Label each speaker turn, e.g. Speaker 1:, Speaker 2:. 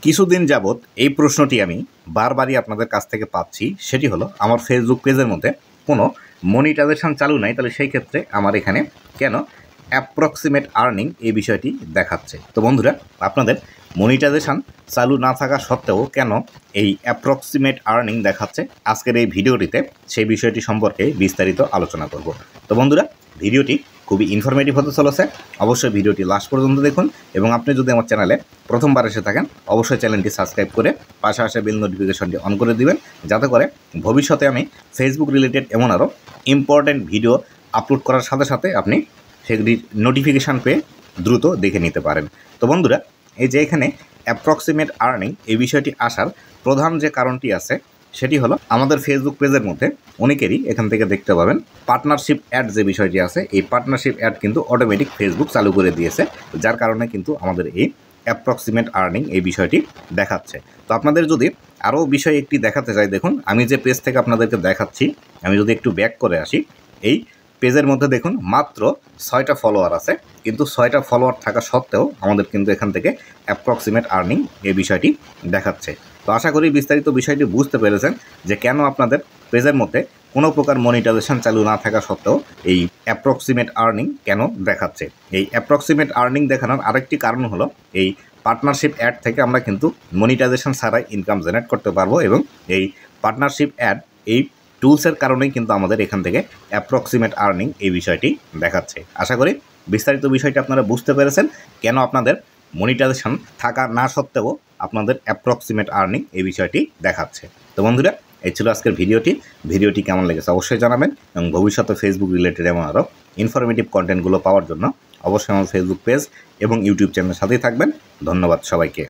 Speaker 1: কিছুদিন যাবৎ এই প্রশ্নটি আমি বারবারই আপনাদের কাছ থেকে পাচ্ছি, সেটি হলো আমার ফেসবুক পেজের মধ্যে কোনো মনিটাইজেশন চালু নাই, তাহলে সেই ক্ষেত্রে আমার এখানে কেন অ্যাপ্রক্সিমেট আর্নিং এই বিষয়টি দেখাচ্ছে। তো বন্ধুরা, আপনাদের মনিটাইজেশন চালু না থাকা সত্ত্বেও কেন এই অ্যাপ্রক্সিমেট আর্নিং দেখাচ্ছে, আজকের এই ভিডিওটিতে সেই বিষয়টি সম্পর্কে বিস্তারিত আলোচনা করব। তো বন্ধুরা, ভিডিওটি খুবই ইনফরমেটিভ হতে চলেছে, অবশ্যই ভিডিওটি লাস্ট পর্যন্ত দেখুন এবং আপনি যদি আমার চ্যানেলে প্রথমবার এসে থাকেন অবশ্যই চ্যানেলটি সাবস্ক্রাইব করে পাশে আসা বেল নোটিফিকেশনটি অন করে দিবেন, যাতে করে ভবিষ্যতে আমি ফেসবুক রিলেটেড এমন আরও ইম্পর্ট্যান্ট ভিডিও আপলোড করার সাথে সাথে আপনি সেগুলির নোটিফিকেশান পেয়ে দ্রুত দেখে নিতে পারেন। তো বন্ধুরা, এই যে এখানে অ্যাপ্রক্সিমেট আর্নিং এই বিষয়টি আসার প্রধান যে কারণটি আছে সেটি হলো আমাদের ফেসবুক পেজের মধ্যে অনেকেরই এখান থেকে দেখতে পাবেন পার্টনারশিপ অ্যাড যে বিষয়টি আছে, এই পার্টনারশিপ অ্যাড কিন্তু অটোমেটিক ফেসবুক চালু করে দিয়েছে, যার কারণে কিন্তু আমাদের এই অ্যাপ্রক্সিমেট আর্নিং এই বিষয়টি দেখাচ্ছে। তো আপনাদের যদি আরও বিষয় একটি দেখাতে চাই, দেখুন আমি যে পেজ থেকে আপনাদেরকে দেখাচ্ছি, আমি যদি একটু ব্যাক করে আসি, এই পেজের মধ্যে দেখুন মাত্র 6টা ফলোয়ার আছে, কিন্তু 6টা ফলোয়ার থাকা সত্ত্বেও আমাদের কিন্তু এখান থেকে অ্যাপ্রক্সিমেট আর্নিং এই বিষয়টি দেখাচ্ছে। তো আশা করি বিস্তারিত বিষয়টি বুঝতে পেরেছেন যে কেন আপনাদের পেজের মধ্যে কোনো প্রকার মনিটাইজেশন চালু না থাকা সত্ত্বেও এই অ্যাপ্রক্সিমেট আর্নিং কেন দেখাচ্ছে। এই অ্যাপ্রক্সিমেট আর্নিং দেখানোর আরেকটি কারণ হলো এই পার্টনারশিপ অ্যাড থেকে আমরা কিন্তু মনিটাইজেশন ছাড়াই ইনকাম জেনারেট করতে পারবো এবং এই পার্টনারশিপ অ্যাড এই টুলসের কারণেই কিন্তু আমাদের এখান থেকে অ্যাপ্রক্সিমেট আর্নিং এই বিষয়টি দেখাচ্ছে। আশা করি বিস্তারিত বিষয়টি আপনারা বুঝতে পেরেছেন কেন আপনাদের মনিটাইজেশন থাকা না সত্ত্বেও আপনাদের অ্যাপ্রক্সিমেট আর্নিং এই বিষয়টি দেখাচ্ছে। তো বন্ধুরা, এই ছিল আজকের ভিডিওটি কেমন লেগেছে অবশ্যই জানাবেন এবং ভবিষ্যতে ফেসবুক রিলেটেড এমন আরও ইনফরমেটিভ কন্টেন্টগুলো পাওয়ার জন্য অবশ্যই আমার ফেসবুক পেজ এবং ইউটিউব চ্যানেলের সাথেই থাকবেন। ধন্যবাদ সবাইকে।